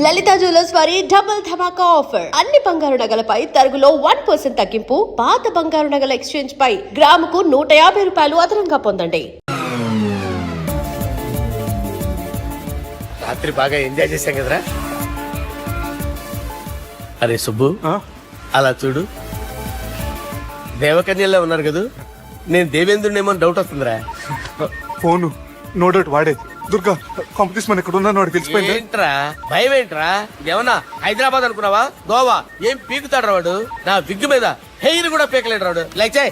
లలిత jewellers వారి double ధమాకా offer. అన్ని బంగారు నగలపై తరుగులో 1% తగ్గింపు. పాత బంగారు నగల ఎక్స్చేంజ్ పై గ్రాముకు 150 రూపాయలు అదనంగా పొందండి. రాత్రి బాగా ఎంజాయ్ చేశాం కదరా. అరే సుబ్బు, అలా చూడు, దేవకన్యల్లో ఉన్నారు కదా. నేను దేవేంద్రునేమో డౌట్ వస్తుందిరా. ఫోను నో డౌట్ వాడే. దుర్గా కాంపిటీషన్ ఎక్కడ ఉన్నా వాడు తెలిసిపోయింది. ఏంట్రా భయం ఏంట్రా? ఏమన్నా హైదరాబాద్ అనుకున్నావా? గోవా ఏం పీకుతాడు వాడు. నా విగ్గు మీద హెయిర్ కూడా పీకలేడు రాడు. లైక్ చేయి.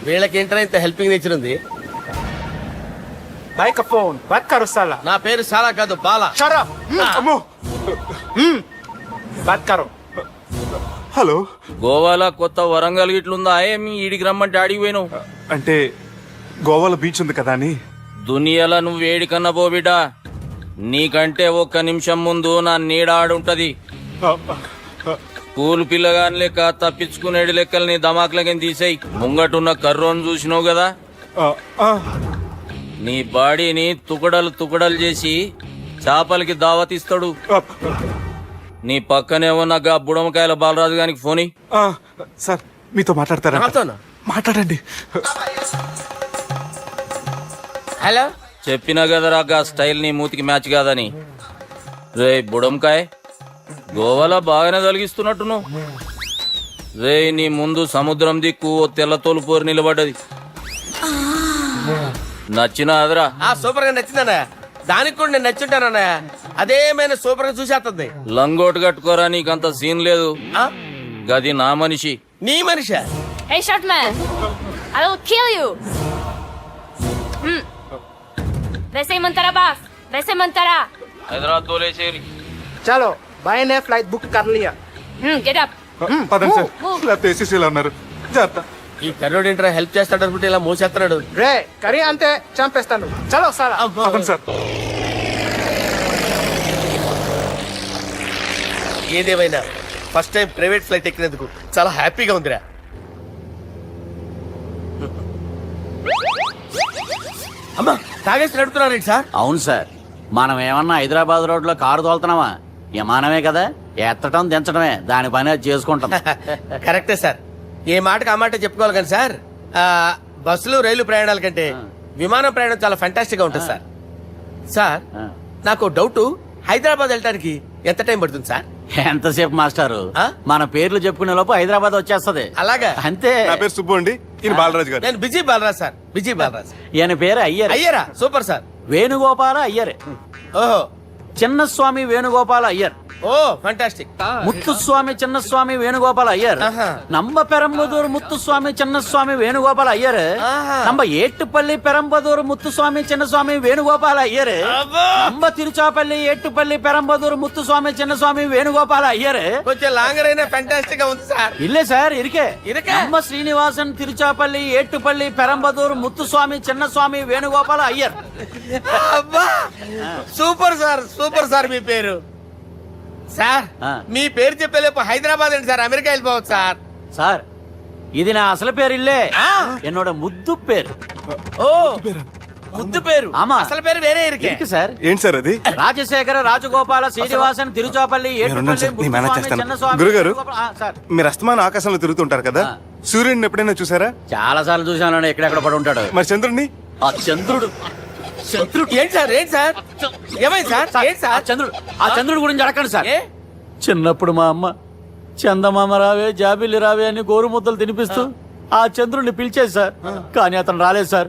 వీళ్ళకేంట్రా ఇంత హెల్పింగ్ నేచర్ ఉంది. మైక్ ఫోన్ బాత్ కరో సాలా. నా పేరు సాలా కాదు, బాలా. Shut up. అమ్మో. బాత్ కరో. హలో, గోవాలో కొత్త వరంగల్ గిట్లుందా? ఏమి ఈడికి రమ్మంటే ఆడికి పోయినావు? అంటే గోవాలో బీచ్ ఉంది కదా అని. దునియాలో నువ్వు వేడికన్నా పో బిడ్డ. నీకంటే ఒక్క నిమిషం ముందు నా నీడ ఆడుంటది. స్కూల్ పిల్లగాని లెక్క తప్పించుకునేడు లెక్కలు నీ దమాకులకి తీసేయి. ముంగటున్న కర్రోని చూసినావు కదా, నీ బాడీని తుకడలు తుకడలు చేసి చేపలకి దావతిస్తాడు. నీ పక్కనే ఉన్న బుడమకాయల బాలరాజు గారికి ఫోన్. సార్ మీతో మాట్లాడతారా? మాట్లాడండి. హలో, చెప్పినా కదరా గా స్టైల్ నీ మూతికి మ్యాచ్ కాదని. రే బుడంకాయ్, గోవాలో బాగానే తొలగిస్తున్నట్టును. రే నీ ముందు సముద్రం దిక్కు ఓ తెల్ల తోలుపోరు నిలబడ్డది. నచ్చినా అదరా? సూపర్ గా నచ్చిందన్నా. దానికి కూడా నేను నచ్చుంటానన్నా. అదేమైనా సూపర్ గా చూసేస్తుంది. లంగోటు కట్టుకోరా, నీకంత సీన్ లేదు. గది నా మనిషి. నీ Manisha? Hey, short man! I will kill you! वैसे ही मंतरा बास, वैसे मंतरा. హైదరాబాద్ తోలేసేరి. चलो भाई ने फ्लाइट बुक कर लिया. Get up. పదండి సార్, లేకపోతే ఏసీసీలో ఉన్నారు. జాగ్రత్త. ఈ కర్రోడు ఏంట్రా హెల్ప్ చేస్తాడు అనుకుంటే ఇలా మోసేస్తున్నాడు. రే కరీ అంతే చంపేస్తాను. చలో సారా. పదండి సార్. ఏదేమైనా ఫస్ట్ టైం ప్రైవేట్ ఫ్లైట్ ఎక్కినందుకు చాలా హ్యాపీగా ఉందిరా. అమ్మా, తాగేసి నడుపుతున్నారేంటి సార్? అవును సార్, మనం ఏమన్నా హైదరాబాద్ రోడ్ లో కారు తోలుతున్నామా? విమానమే కదా, ఎత్తటం దించడమే దాని పని అది చేసుకుంటాం. కరెక్టే సార్. ఏ మాటకు ఆ మాట చెప్పుకోవాలి కానీ సార్, బస్సులు రైలు ప్రయాణాల కంటే విమానం ప్రయాణం చాలా ఫంటాస్టిక్ గా ఉంటుంది సార్. సార్ నాకు డౌట్, హైదరాబాద్ వెళ్ళడానికి ఎంత టైం పడుతుంది సార్? ఎంతసేపు మాస్టారు, మన పేర్లు చెప్పుకునే లోపు హైదరాబాద్ వచ్చేస్తది. అలాగా? అంతే. నా పేరు సుబ్బు అండి, ఈయన బాలరాజు గారు. నేను busy Balaraj sir. Busy Balaraj. ఈయన పేరు అయ్యర్. అయ్యరా? Super sir. వేణుగోపాల అయ్యరే. ఓహో, చిన్నస్వామి వేణుగోపాల అయ్యర్. ఓ ఫంటాస్టిక్. ముత్తుస్వామి చిన్నస్వామి వేణుగోపాల అయ్యర్. நம்ம பெரம்பதூர் முத்துசுவாமி சின்னசுவாமி வேணுகோபால ஐயர். நம்ம ஏட்டுப்பள்ளி பெரம்பதூர் முத்துசுவாமி சின்னசுவாமி வேணுகோபால ஐயர். நம்ம తిరుచాపల్లి ఏట్టుపల్లి పెరంబదూర్ ముత్తుస్వామి చిన్నస్వామి వేణుగోపాల అయ్యర్. కొంచెం లాంగర్ అయినా ఫంటాస్టిక్ గా ఉంది సార్. ఇల్లే సార్ ఇరికే. நம்ம శ్రీనివాసన్ తిరుచాపల్లి ఏట్టుపల్లి పెరంబదూర్ ముత్తుస్వామి చిన్నస్వామి వేణుగోపాల అయ్యర్. అబ్బా సూపర్ సార్, సూపర్ సార్. మీ పేరు సార్, మీ పేరు చెప్పేలేపు హైదరాబాద్ అండి సార్, అమెరికా వెళ్ళిపోవచ్చు సార్. సార్ ఇది నా అసలు పేరు ఇల్లే, என்னோட ముద్దు పేరు. ఓ ముద్దు పేరు? ఆమా, అసలు పేరు వేరే ఇరికే సార్. ఏంటి సార్ అది? రాజశేఖర రాజగోపాల శ్రీనివాసన్ తిరుచాపల్లి గురుగారు, మీరు అస్తమాన ఆకాశంలో తిరుగుతుంటారు కదా, సూర్యుడిని ఎప్పుడైనా చూసారా? చాలా సార్లు చూసాను, ఎక్కడెక్కడ పడి ఉంటాడు. మరి చంద్రుడిని? ఆ చంద్రుడు. చంద్రుడు ఏంటి సార్? ఏంటి సార్? ఏమైంది సార్? ఏంటి సార్? చంద్రుడు, ఆ చంద్రుడు గురించి అడగండి సార్. చిన్నప్పుడు మా అమ్మ చందమామ రావే జాబిల్లి రావే అని గోరు ముద్దలు తినిపిస్తూ ఆ చంద్రుడిని పిలిచేది సార్, కానీ అతను రాలేదు సార్.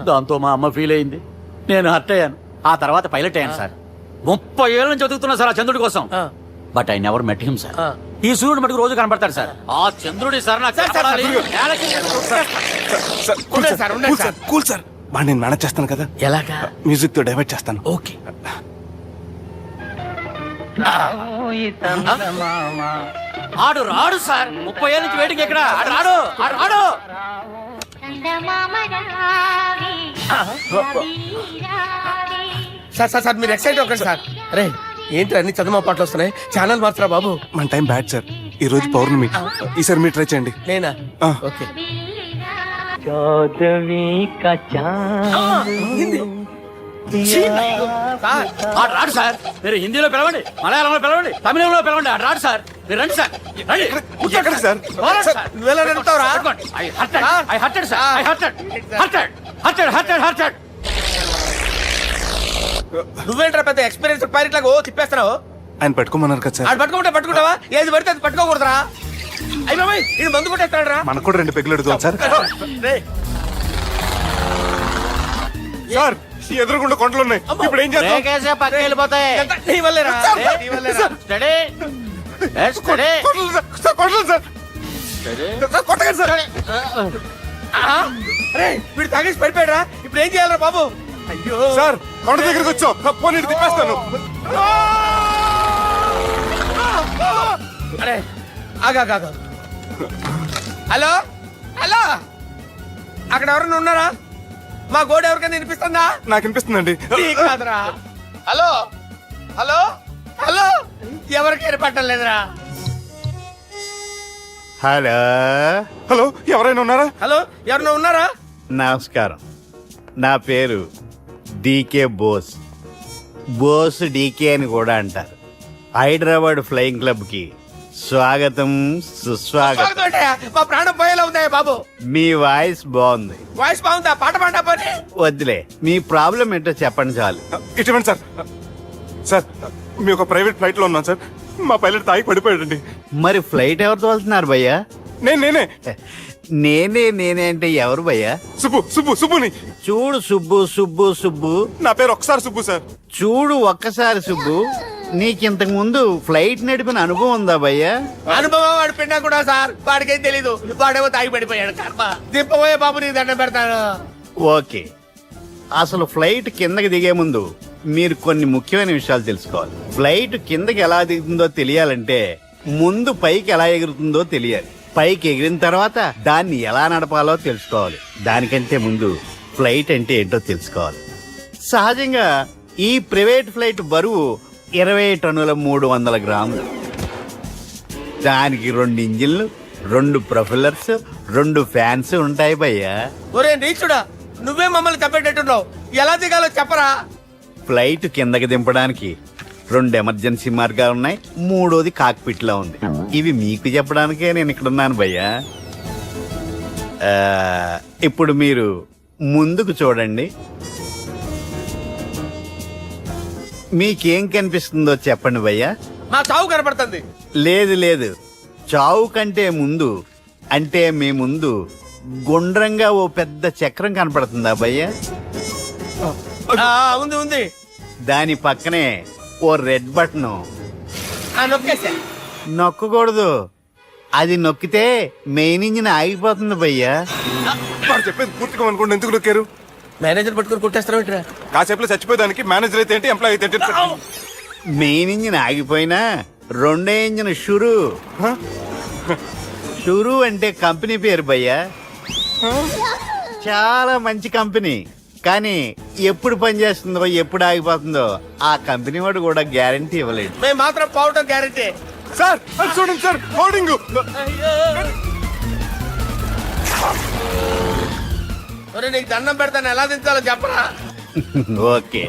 దాంతో మా అమ్మ ఫీల్ అయింది, నేను హర్ట్ అయ్యాను. ఆ తర్వాత పైలట్ అయ్యాను సార్. 30 ఏళ్ళ నుంచి చదువుతున్నా సార్ ఆ చంద్రుడి కోసం. But I never met him sir. ఈ సూర్యుడు మటుకు రోజు కనపడతాడు సార్. ఆ చంద్రుడి సార్ నాకు కూల్ సార్. వాడు నేను మేనేజ్ చేస్తాను కదా. ఎలాగా? మ్యూజిక్ తో డైవర్ట్ చేస్తాను. ఓకే. ఆడు రాడు సార్, 30 ఏళ్ళ నుంచి వేటికి ఎక్కడ రాడు. సార్ సార్ సార్, మీరు ఎక్సైట్ అవ్వకండి సార్. అరే ఏంటి అన్ని చదువు పాటలు వస్తున్నాయి, ఛానల్ మార్చరా బాబు. మన టైం బ్యాడ్ సార్, ఈ రోజు పౌర్ణమి. ఈసారి మీరు ట్రై చేయండి. నేనా? ఆ. ఓకే. సార్ ఆడు రాడు సార్. మీరు హిందీలో పిలవండి, మలయాళంలో పిలవండి, తమిళంలో పిలవండి, ఆడు రాడు సార్. మీరు రండి సార్, రండి. ఎక్కడ సార్? పోరాడు సార్. నువ్వెలా నడుపుతావురా? పట్టుకోండి. I hurted, sir. I hurted. నువ్వేంట్రా పెద్ద ఎక్స్పీరియన్స్ పైరెట్ లాగా ఓ తిప్పేస్తున్నావు. ఆయన పెట్టుకోమన్నారు కదా సార్. ఆడు పట్టుకుంటావా? ఏది పడితే అది పట్టుకోకూడదురా. అయ్యి బాబాయ్ ఇది మందు కొట్టేస్తాడు రా. మనకు కూడా 2 పెగ్గులు అడుగుతాం సార్. సార్ ఎదురుకుండా కొండలు ఉన్నాయి, ఇప్పుడు ఏం చేద్దాం? బ్రేకేసే పక్కకి వెళ్ళిపోతాయి. నీ వల్లేరా? సార్, నీ వల్లేరా? Steady. Yes, steady. Kondalu sir, sir, Kondalu sir. Sir, కొట్టకండి సార్. ఆ? అరే వీడు తాగేసి పడిపోయాడురా. ఇప్పుడు ఏం చేయాలరా బాబు? అయ్యో సార్ కొండ దగ్గరికి వచ్చాం, పోనీ ఇటు తిప్పేస్తాను. అరే ఆగా. హలో హలో, అక్కడ ఎవరైనా ఉన్నారా? మా గోడ ఎవరికైనా వినిపిస్తుందా? నాకు వినిపిస్తుందండి. నీకు కాదురా. హలో హలో హలో, ఎవరికి ఏర్పడటం లేదురా. హలో హలో, ఎవరైనా ఉన్నారా? హలో ఎవరైనా ఉన్నారా? నమస్కారం, నా పేరు డీకే బోస్. బోస్ డీకే అని కూడా అంటారు. హైదరాబాద్ ఫ్లయింగ్ క్లబ్ కి స్వాగతం, సుస్వాగతం. స్వాగతం అంటే మా ప్రాణం పోయేలా ఉందా బాబు? మీ వాయిస్ బాగుంది. వాయిస్ బాగుందా? పాట పాడా పోనీ. వద్దులే, మీ ప్రాబ్లం ఏంటో చెప్పండి చాలు. ఇటువంటి సార్, సార్ మీ ఒక ప్రైవేట్ ఫ్లైట్ లో ఉన్నాం సార్. మా పైలట్ తాగి పడిపోయాడండి. మరి ఫ్లైట్ ఎవరితో వెళ్తున్నారు భయ్యా? నేనే నేనే అంటే ఎవరు భయ్యా? సుబ్బుని. చూడు సుబ్బు. నా పేరు ఒకసారి సుబ్బు సార్. చూడు ఒక్కసారి సుబ్బు, నీకింతకు ముందు ఫ్లైట్ నడిపిన అనుభవం ఉందా భయ్యా? అనుభవం వాడు పిండా కూడా సార్, వాడికేం తెలీదు. వాడేమో తాగి పడిపోయాడు. కర్మ దింపబోయే బాబు నీకు దండం పెడతాను. ఓకే, అసలు ఫ్లైట్ కిందకి దిగే ముందు మీరు కొన్ని ముఖ్యమైన విషయాలు తెలుసుకోవాలి. ఫ్లైట్ కిందకి ఎలా దిగుతుందో తెలియాలంటే ముందు పైకి ఎలా ఎగురుతుందో తెలియాలి. పైకి ఎగిరిన తర్వాత దాన్ని ఎలా నడపాలో తెలుసుకోవాలి. దానికంటే ముందు ఫ్లైట్ అంటే ఏంటో తెలుసుకోవాలి. సహజంగా ఈ ప్రైవేట్ ఫ్లైట్ బరువు 20 టన్నుల 300 గ్రాములు. దానికి 2 ఇంజిన్లు, 2 ప్రొఫెల్లర్స్, 2 ఫ్యాన్స్ ఉంటాయి భయ్యా. ఒరే నీచుడా, నువ్వే మమ్మల్ని తప్పేటట్టున్నావు. ఎలా దిగాలో చెప్పరా? ఫ్లైట్ కిందకి దింపడానికి 2 ఎమర్జెన్సీ మార్గాలు ఉన్నాయి, 3వది కాక్పిట్ లో ఉంది. ఇవి మీకు చెప్పడానికే నేను ఇక్కడ ఉన్నాను భయ్యా. ఇప్పుడు మీరు ముందుకు చూడండి. మీకేం కనిపిస్తుందో చెప్పండి భయ్యా. మా చావు కనపడుతుంది. లేదు, చావు కంటే ముందు అంటే మీ ముందు గుండ్రంగా ఓ పెద్ద చక్రం కనపడుతుందా భయ్యా? ఉంది. దాని పక్కనే ఓ రెడ్ బటన్. నొక్కేసా. నొక్కకూడదు, అది నొక్కితే మెయిన్ ఇంజిన్ ఆగిపోతుంది భయ్యా. వాడు చెప్పేది పూర్తిగా అనుకోండి, ఎందుకు నొక్కారు? మేనేజర్ పట్టుకుని కొట్టేస్తారా? కాసేపులో చచ్చిపోయేదానికి మేనేజర్ అయితే ఏంటి, ఎంప్లాయ్ అయితే ఏంటి? మెయిన్ ఇంజిన్ ఆగిపోయినా 2వ ఇంజిన్ షురు అంటే కంపెనీ పేరు భయ్యా. చాలా మంచి కంపెనీ, కానీ ఎప్పుడు పనిచేస్తుందో ఎప్పుడు ఆగిపోతుందో ఆ కంపెనీ వాడు కూడా గ్యారంటీ ఇవ్వలేడు. మేము మాత్రం పోవటం గ్యారంటీ. సార్ అది చూడండి సార్, హోర్డింగ్. ఒరే నీకు దండం పెడతాను, ఎలా దించాలో చెప్పరా? ఓకే,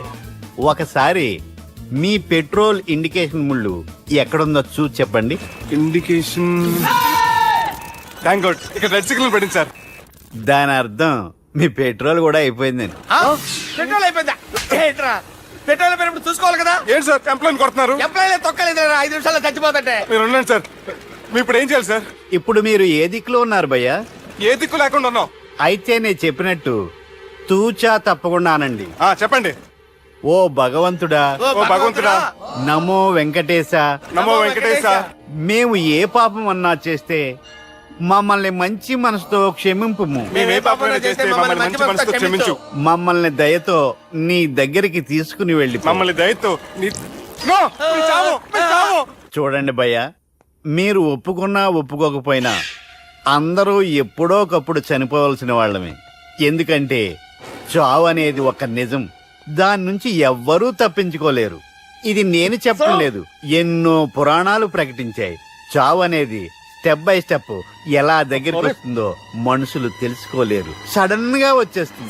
ఒకసారి మీ పెట్రోల్ ఇండికేషన్ ముళ్ళు ఎక్కడుందో చూసి చెప్పండి. ఇండికేషన్. థ్యాంక్ గాడ్, ఇక్కడ రెడ్ సిగ్నల్ పడింది సార్. దాని అర్థం మీ పెట్రోల్ కూడా అయిపోయిందని. పెట్రోల్ అయిపోయిందా? ఏంట్రా పెట్రోల్ అయిపోయినప్పుడు చూసుకోవాలి కదా. ఏంటి సార్ ఎంప్లాయ్ కొడుతున్నారు? ఎంప్లాయీ తొక్కలేదు 5 నిమిషాల్లో చచ్చిపోతుంటే. మీరు ఉండండి సార్, మీ ఇప్పుడు ఏం చేయాలి సార్? ఇప్పుడు మీరు ఏ దిక్కులో ఉన్నారు భయ్యా? ఏ దిక్కు లేకుండా ఉన్నాం. అయితే నేను చెప్పినట్టు తూచా తప్పకుండా అనండి. చెప్పండి. ఓ భగవంతుడా, ఓ భగవంతుడా, నమో వెంకటేశ, నమో వెంకటేశ. మేము ఏ పాపం అన్నా చేస్తే మమ్మల్ని మంచి మనసుతో క్షమింపుము. మేమే పాపమైనా చేస్తే మమ్మల్ని మంచి మనసుతో క్షమించు. మమ్మల్ని దయతో నీ దగ్గరికి తీసుకుని వెళ్ళి మమ్మల్ని దయతో నో, మీ చావు, మీ చావు. చూడండి భయ్యా, మీరు ఒప్పుకున్నా ఒప్పుకోకపోయినా అందరూ ఎప్పుడో ఒకప్పుడు చనిపోవలసిన వాళ్ళమే. ఎందుకంటే చావు అనేది ఒక నిజం, దాని నుంచి ఎవ్వరూ తప్పించుకోలేరు. ఇది నేను చెప్పడం లేదు, ఎన్నో పురాణాలు ప్రకటించాయి. చావు అనేది స్టెప్ బై స్టెప్ ఎలా దగ్గరికి వస్తుందో మనుషులు తెలుసుకోలేరు. సడన్ గా వచ్చేస్తుంది.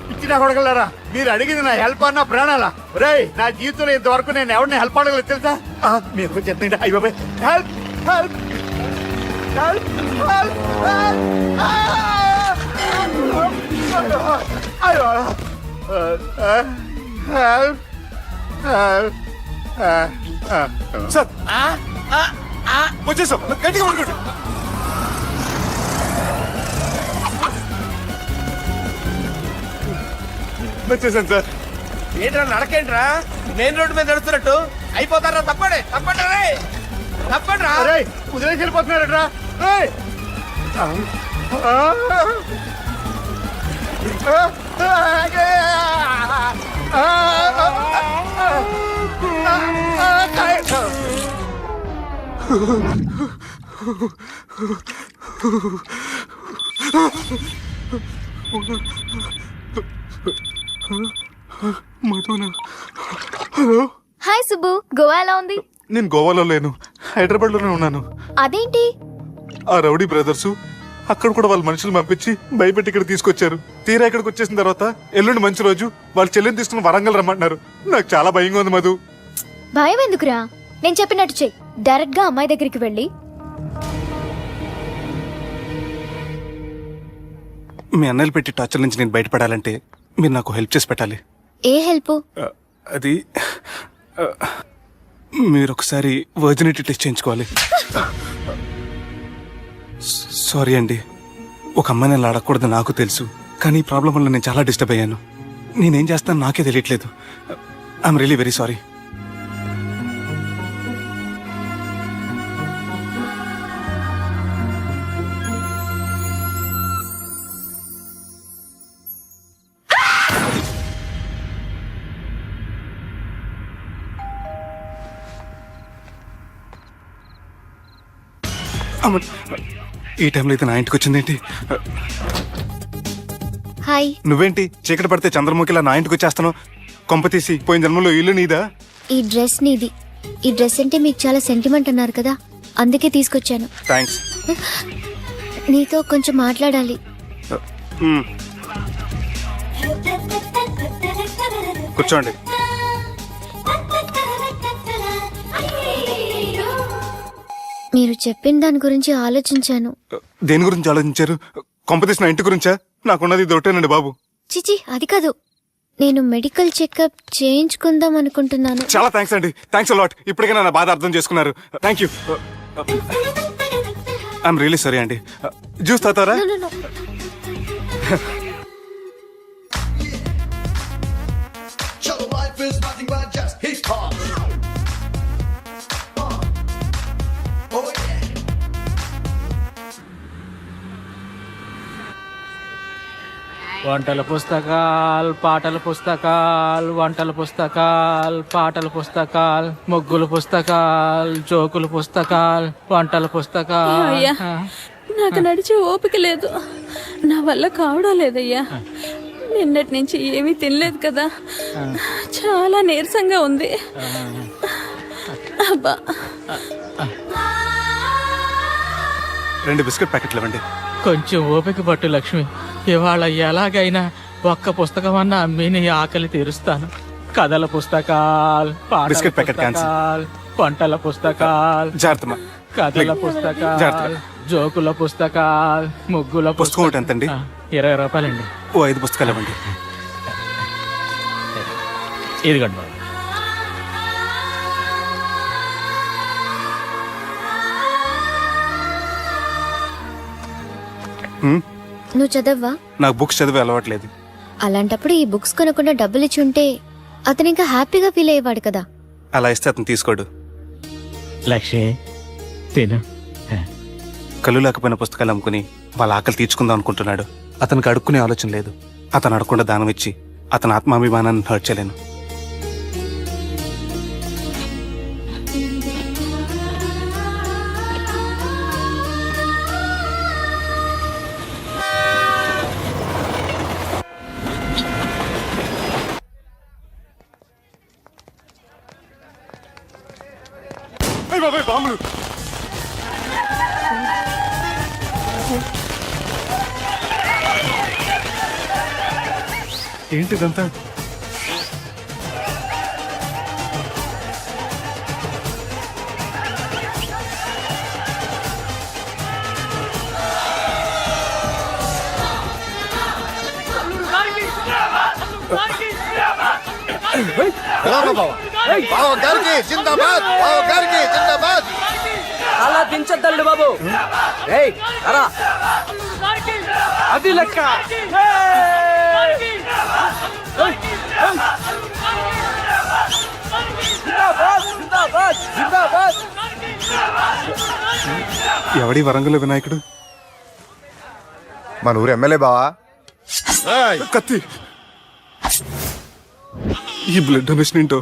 పిచ్చిన కొడగలరా, మీరు అడిగింది నా హెల్ప్ అన్న ప్రాణాలా? రేయ్, నా జీవితంలో ఇంతవరకు నేను ఎవరిని హెల్ప్ అడగలేదు తెలుసా? మీరు చెప్తుంటే అయ్యో హెల్ప్ హెల్ప్ హెల్ప్ సార్ వచ్చేసాం, గట్టిగా పడుకోండి. వచ్చేసాను సార్. ఏంట్రా నడకేంట్రా, మెయిన్ రోడ్డు మీద నడుస్తున్నట్టు అయిపోతారా? తప్పండి తప్పండి రే, తప్పండి రా. వదిలేసి వెళ్ళిపోతున్నారట్రా. హాయ్ సుబ్బు, గోవా ఎలా ఉంది? నేను గోవాలో లేను, హైదరాబాద్ లోనే ఉన్నాను. అదేంటి? ఆ రౌడీ బ్రదర్స్ అక్కడ కూడా వాళ్ళ మనుషులు పంపించి భయపెట్టి ఇక్కడ తీసుకొచ్చారు. తీరా ఇక్కడికి వచ్చేసిన తర్వాత ఎల్లుండి మంచి రోజు వాళ్ళ చెల్లిని తీసుకుని వరంగల్ రమ్మంటున్నారు. నాకు చాలా భయంగా ఉంది మధు. భయం ఎందుకురా? నేను చెప్పినట్టు చెయ్యి. డైరెక్ట్ గా అమ్మాయి దగ్గరికి వెళ్ళి మీ అన్నయ్యలు పెట్టి టార్చర్ నుంచి నేను బయటపడాలంటే మీరు నాకు హెల్ప్ చేసి పెట్టాలి. ఏ హెల్ప్? అది మీరు ఒకసారి వర్జినిటీ టెస్ట్ చేయించుకోవాలి. సారీ అండి, ఒక అమ్మాయిని అలా అడగకూడదు నాకు తెలుసు, కానీ ఈ ప్రాబ్లం వల్ల నేను చాలా డిస్టర్బ్ అయ్యాను. నేనేం చేస్తాను నాకే తెలియట్లేదు. I'm really very sorry. ఈ టైంలో అయితే నా ఇంటికి వచ్చిందేంటి? హాయ్. నువ్వేంటి చీకటి పడితే చంద్రముఖిలా నా ఇంటికి వచ్చేస్తాను? కొంప తీసి పోయిన జన్మలో ఇల్లు నీదా? ఈ డ్రెస్ నీది. ఈ డ్రెస్ అంటే మీకు చాలా సెంటిమెంట్ అన్నారు కదా, అందుకే తీసుకొచ్చాను. థ్యాంక్స్. నీతో కొంచెం మాట్లాడాలి. కూర్చోండి. మీరు చెప్పిన దాని గురించి ఆలోచించాను. దేని గురించి ఆలోచించారు? కొంప తీసిన ఇంటి గురించా? నాకున్నది దొరికేనండి బాబు. చిచి, అది కాదు. నేను మెడికల్ చెకప్ చేయించుకుందాం అనుకుంటున్నాను. చాలా థ్యాంక్స్ అండి, థ్యాంక్స్ అలాట్. ఇప్పటికైనా నా బాధ అర్థం చేసుకున్నారు. Thank you. I'm really sorry అండి. జ్యూస్ తాతారా? No, no, no. వంటల పుస్తకాలు, పాటల పుస్తకాలు, వంటల పుస్తకాలు, పాటల పుస్తకాలు, ముగ్గుల పుస్తకాలు, జోకుల పుస్తకాలు, వంటల పుస్తకాలు. అయ్యా, నాకు నడిచే ఓపిక లేదు, నా వల్ల కావడం లేదయ్యా. నిన్నటి నుంచి ఏమీ తినలేదు కదా, చాలా నీరసంగా ఉంది. అబ్బా, 2 బిస్కెట్ ప్యాకెట్లు ఇవ్వండి. కొంచెం ఓపిక పట్టు లక్ష్మి. ఇవాళ ఎలాగైనా ఒక్క పుస్తకం అన్నా అమ్మి నీ ఆకలి తీరుస్తాను. కథల పుస్తకాలు, పాటల బిస్కెట్ ప్యాకెట్ క్యాన్సిల్. పుస్తకాలు, వంటల పుస్తకాలు, జాగ్రత్త. కథల పుస్తకాలు, జాగ్రత్తగా. జోకుల పుస్తకాలు, ముగ్గుల పుస్తకం ఒకటి ఎంతండి? 20 రూపాయలండి. ఓ 5 పుస్తకాలు ఇవ్వండి. ఇదిగండి బాబు. నువ్వు చదవ్వా? నాకు బుక్స్ చదివే అలవాట్లేదు. అలాంటప్పుడు ఈ బుక్స్ కొనకుండా డబ్బులు ఇచ్చి ఉంటే అతను ఇంకా హ్యాపీగా ఫీల్ అయ్యేవాడు కదా. అలా ఇస్తే అతను తీసుకోడు. లక్ష్మి తిను. కళ్ళు లేకపోయిన పుస్తకాలు అమ్ముకుని వాళ్ళ ఆకలి తీర్చుకుందాం అనుకుంటున్నాడు. అతనికి అడుక్కునే ఆలోచన లేదు. అతను అడగకుండా దానం ఇచ్చి అతని ఆత్మాభిమానాన్ని హర్ట్ చేయలేను. పాములు. ఏంటిదంతా? అలా దించద్దండి బాబు. ఏయ్ అలా అది లెక్క. ఎవడి వరంగల్ వినాయకుడు? మన ఊరు ఎమ్మెల్యే బావా. కత్తి. ఈ బ్లడ్ డొనేషన్ ఏంటో.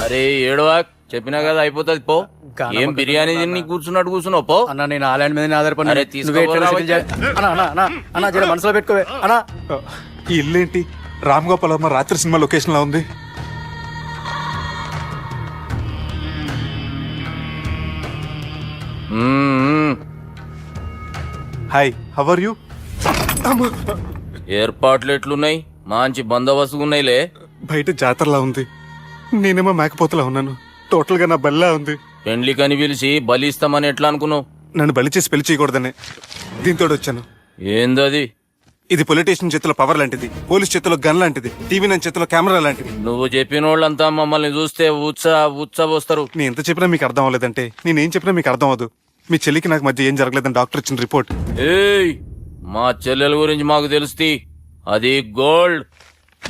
అరే ఏడవా, చెప్పినా కదా అయిపోతుంది పో. ఏం బిర్యానీ తిని కూర్చున్నట్టు కూర్చున్నావు పో. అన్న నేను ఆ ల్యాండ్ మీద ఆధారపడి. అరే తీసుకోరా అన్న మనసులో పెట్టుకోవే అన్న. ఈ ఇల్లేంటి రామ్ గోపాల్ వర్మ రాత్రి సినిమా లొకేషన్ లా ఉంది. Hi, how are you? ఏర్పాట్లు ఎట్లున్నాయి? మంచి బందోబస్తు ఉన్నాయిలే. బయట జాతరలా ఉంది, నేనేమో మేకపోతలా ఉన్నాను. టోటల్ గా నా బల్లా ఉంది. పెండ్లి కని పిలిచి బలిస్తామని ఎట్లా అనుకున్నావు? నన్ను బలి చేసి పెళ్లి చేయకూడదనే దీంతో వచ్చాను. ఏందది? ఇది పొలిటీషియన్ చేతిలో పవర్ లాంటిది, పోలీస్ చేతిలో గన్ లాంటిది, టీవీ నన్ను చేతిలో కెమెరా లాంటిది. నువ్వు చెప్పిన వాళ్ళంతా మమ్మల్ని చూస్తే ఉత్సవస్తారు. నేను ఎంత చెప్పినా మీకు అర్థం అవ్వలేదంటే నేనేం చెప్పినా మీకు అర్థం అవ్వదు. మీ చెల్లికి నాకు మధ్య ఏం జరగలేదని డాక్టర్ ఇచ్చిన రిపోర్ట్. ఏయ్, మా చెల్లెల గురించి మాకు తెలుస్తుంది. అది గోల్డ్.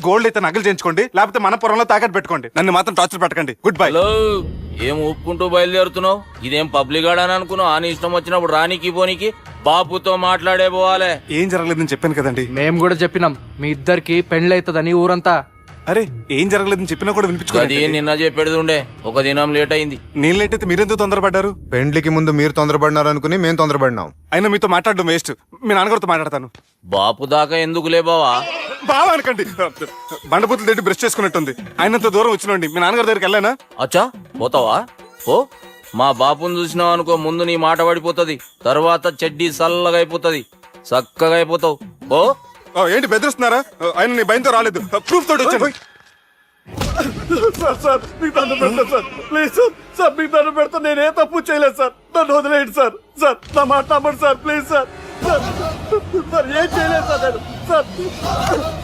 గోల్డ్ అయితే నగలు చేయించుకోండి, లేకపోతే మన పొరంలో తాకట్టు పెట్టుకోండి. నన్ను మాత్రం టార్చర్ పెట్టకండి. Good bye. హలో, ఏం ఒప్పుకుంటూ బయలుదేరుతున్నావు? ఇదేం పబ్లిక్ గాడని అనుకున్నావు? అని ఇష్టం వచ్చినప్పుడు రానికి పోనీకి బాపుతో మాట్లాడే పోవాలే. ఏం జరగలేదని చెప్పాను కదండి. మేము కూడా చెప్పినాం మీ ఇద్దరికి పెళ్ళైతుందని ఊరంతా. అరే ఏం జరగలేదని చెప్పినా కూడా అది వినిపించుకోండి. నిన్న చెప్పేది ఉండే, ఒక దినం లేట్ అయింది. నేను లేట్ అయితే మీరెందుకు తొందరపడ్డారు? పెండ్లికి ముందు మీరు తొందరపడినారు అనుకుని మేము తొందరపడినాం. అయినా మీతో మాట్లాడడం వేస్ట్. మీ నాన్నగారితో మాట్లాడతాను. బాపు దాకా ఎందుకులే బావా? బాగా అనకండి. బండబూతులు తిట్టి బ్రష్ చేసుకున్నట్టుంది. ఆయనంత దూరం వచ్చినండి. మీ నాన్నగారి దగ్గరికి వెళ్ళానా? అచ్చా పోతావా? ఓ మా బాపుని చూసినావు అనుకో, ముందు నీ మాట పడిపోతుంది, తర్వాత చెడ్డీ చల్లగా అయిపోతుంది, చక్కగా అయిపోతావు. ఓ ఏంటి బెదిరిస్తున్నారా? ఆయన నీ భయంతో రాలేదు, ప్రూఫ్ తోటి వచ్చాను. సార్ మీకు దండం పెడతా సార్, ప్లీజ్ సార్. సార్ మీకు దండం పెడతా, నేనే తప్పు చేయలేదు సార్. నన్ను వదిలేయండి సార్. సార్ నా మాట నమ్మండి sir, please sir. Sir sir ఏం చేయలేదు సార్ నేను. సార్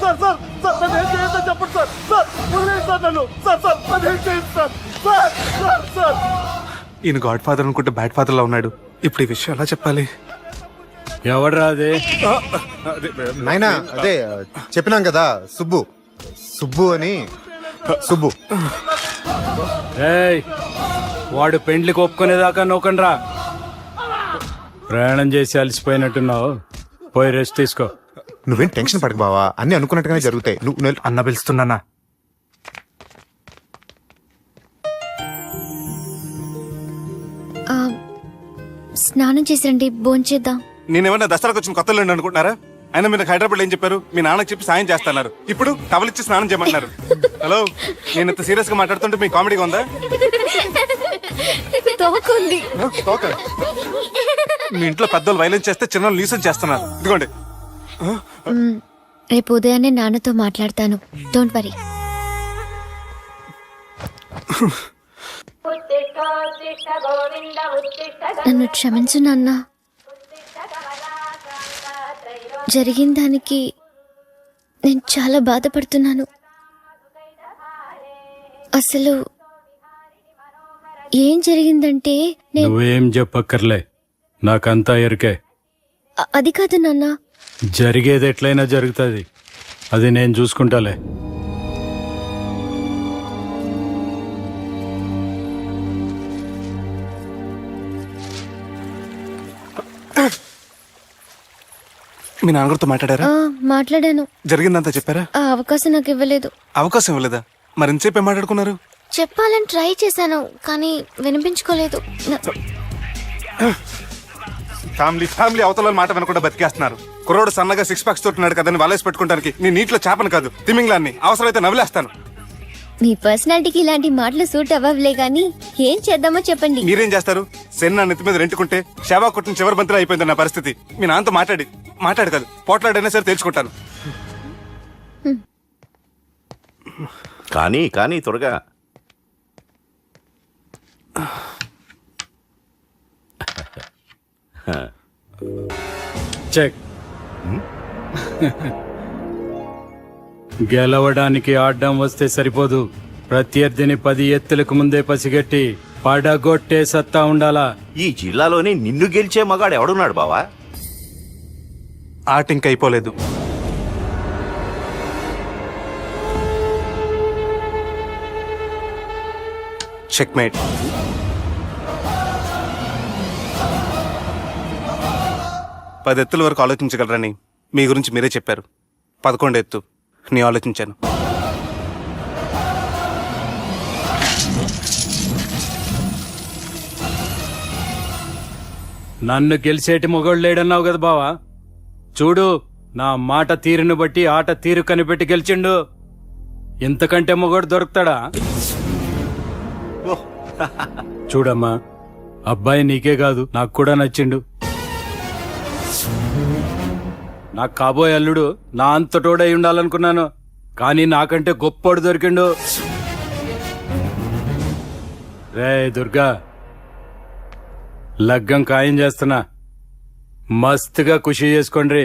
సార్ సార్ సార్ నన్ను ఏం చేయొద్దో చెప్పండి సార్. సార్ వదిలేయండి సార్ నన్ను. సార్ సార్ నన్ను ఏం చేయండి సార్. సార్ సార్ సార్ ఈయన గాడ్ ఫాదర్ అనుకుంటే బ్యాడ్ ఫాదర్ లా ఉన్నాడు. ఇప్పుడు ఈ విషయం ఎలా చెప్పాలి? ఎవడరా అదే? నాయనా అదే చెప్పినాం కదా, సుబ్బు. సుబ్బు అని. సుబ్బు. ఏయ్, వాడు పెండ్లికి ఒప్పుకునేదాకా నోకండ్రా. ప్రయాణం చేసి అలసిపోయినట్టున్నావు, పోయి రెస్ట్ తీసుకో. నువ్వేం టెన్షన్ పడకు బావా, అన్ని అనుకున్నట్టుగానే జరుగుతాయి. నువ్వు అన్న పిలుస్తున్నానా? స్నానం చేసిరండి, భోంచేద్దాం. నేనేమన్నా దసరాకు వచ్చిన కొత్త లేండి అనుకుంటున్నారా? అయినా మీరు హైదరాబాద్ ఏం చెప్పారు? మీ నాన్నకి చెప్పి సాయం చేస్తున్నారు. ఇప్పుడు టవల్ ఇచ్చి స్నానం చేయమంటున్నారు. హలో, నేను ఇంత సీరియస్ గా మాట్లాడుతుంటే మీ కామెడీగా ఉందా? తోకుంది. మీ ఇంట్లో పెద్దలు వైలెన్స్ చేస్తే చిన్న న్యూసెన్స్ చేస్తున్నారు. ఇదిగోండి. రేపు ఉదయాన్నే నాన్నతో మాట్లాడతాను, డోంట్ వరీ. నన్ను క్షమించు నాన్న. జరిగిన దానికి నేను చాలా బాధపడుతున్నాను. అసలు ఏం జరిగిందంటే నువ్వేం చెప్పక్కర్లే, నాకంతా ఎరికే. అది కాదు నాన్న. జరిగేది ఎట్లయినా జరుగుతుంది, అది నేను చూసుకుంటాలే. మీ నాన్నగారితో మాట్లాడారా? మాట్లాడాను. జరిగిందంతా చెప్పారా? ఆ అవకాశం నాకు ఇవ్వలేదు. అవకాశం ఇవ్వలేదా? మరి ఎంతసేపు ఏం మాట్లాడుకున్నారు? చెప్పాలని ట్రై చేశాను కానీ వినిపించుకోలేదు. ఫ్యామిలీ అవతల మాట వినకుండా బతికేస్తున్నారు. కుర్రోడు సన్నగా 6 ప్యాక్స్ తోటున్నాడు కదని వలేసి పెట్టుకోవడానికి నీ నీటిలో చేపను కాదు తిమింగ్లాన్ని అవసరమైతే నవ్వులేస్తాను. మీ పర్సనాలిటీకి ఇలాంటి మాటలు సూట్ అవ్వలే గానీ ఏం చేద్దామో చెప్పండి. మీరేం చేస్తారు? సెన్న నెత్తి మీద రెంటుకుంటే శవా కొట్టిన చివరి బంతిలో అయిపోయింది నా పరిస్థితి. మీ నాన్నతో మాట్లాడు కాదు పోట్లాడైనా సరే తెలుసుకుంటాను. కానీ త్వరగా చెక్. గెలవడానికి ఆడడం వస్తే సరిపోదు, ప్రత్యర్థిని 10 ఎత్తులకు ముందే పసిగట్టి పడగొట్టే సత్తా ఉండాలా. ఈ జిల్లాలోనే నిన్ను గెలిచే మగాడు ఎవడున్నాడు బావా? ఆట ఇంక అయిపోలేదు. చెక్మేట్. పది ఎత్తుల వరకు ఆలోచించగలరని మీ గురించి మీరే చెప్పారు. 11 ఎత్తు నీ ఆలోచించాను. నన్ను గెలిచేటి మొగోడు లేడన్నావు కదా బావా, చూడు నా మాట తీరును బట్టి ఆట తీరు కనిపెట్టి గెలిచిండు. ఇంతకంటే మొగోడు దొరుకుతాడా? చూడమ్మా, అబ్బాయి నీకే కాదు నాకు కూడా నచ్చిండు. నాకు కాబోయే అల్లుడు నా అంతటోడై ఉండాలనుకున్నాను, కానీ నాకంటే గొప్పోడు దొరికిండు. రే దుర్గా, లగ్గం ఖాయం చేస్తున్నా, మస్తుగా ఖుషి చేసుకోండి.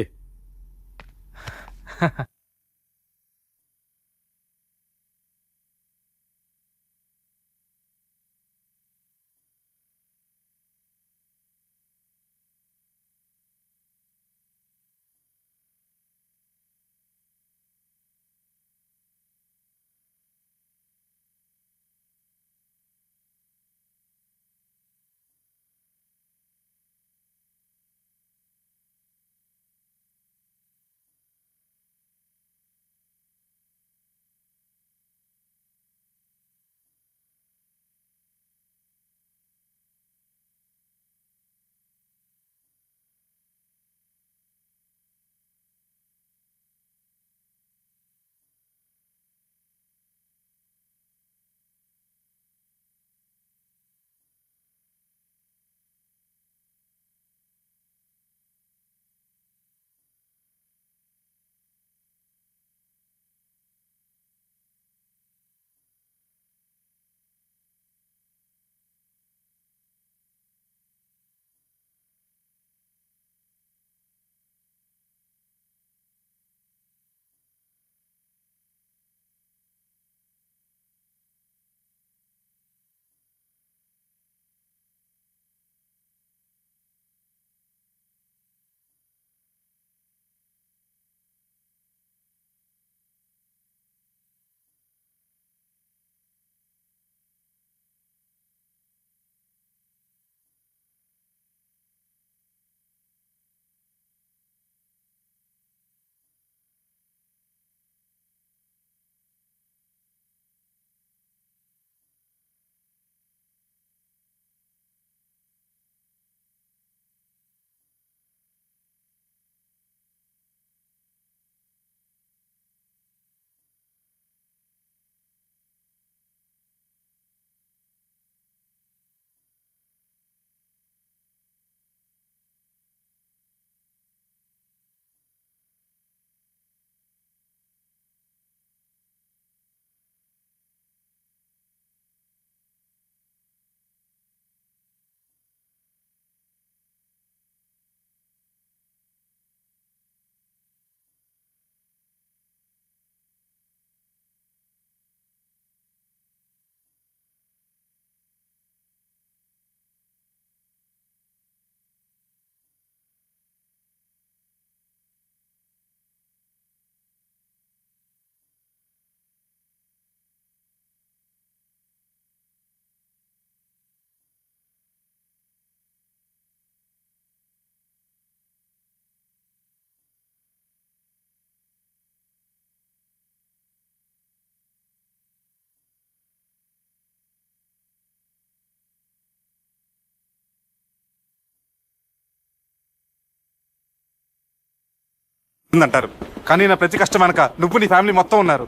అంటారు కానీ నా ప్రతి కష్టం వెనక నువ్వు నీ ఫ్యామిలీ మొత్తం ఉన్నారు.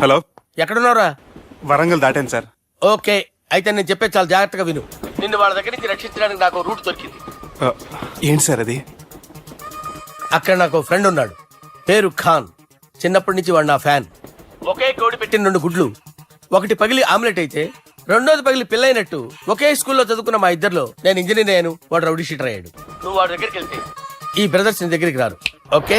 హలో, ఎక్కడున్నారా? వరంగల్ దాటాను సార్. ఓకే, అయితే నేను చెప్పేది చాలా జాగ్రత్తగా విను. నిన్ను వాళ్ళ దగ్గర నుంచి రక్షించడానికి నాకు రూట్ దొరికింది. ఏంటి సార్ అది? అక్కడ నాకు ఫ్రెండ్ ఉన్నాడు, పేరు ఖాన్. చిన్నప్పటి నుంచి వాడు నా ఫ్యాన్. ఒకే కోడి పెట్టిన 2 గుడ్లు, ఒకటి పగిలి ఆమ్లెట్ అయితే రెండోది పగిలి పిల్లైనట్టు ఒకే స్కూల్లో చదువుకున్న మా ఇద్దరిలో నేను ఇంజనీర్ అయ్యాను, వాడు రౌడీ షీటర్ అయ్యాడు. నువ్వు వాడి దగ్గరికి వెళ్తే ఈ బ్రదర్స్ నీ దగ్గరికి రారు. ఓకే?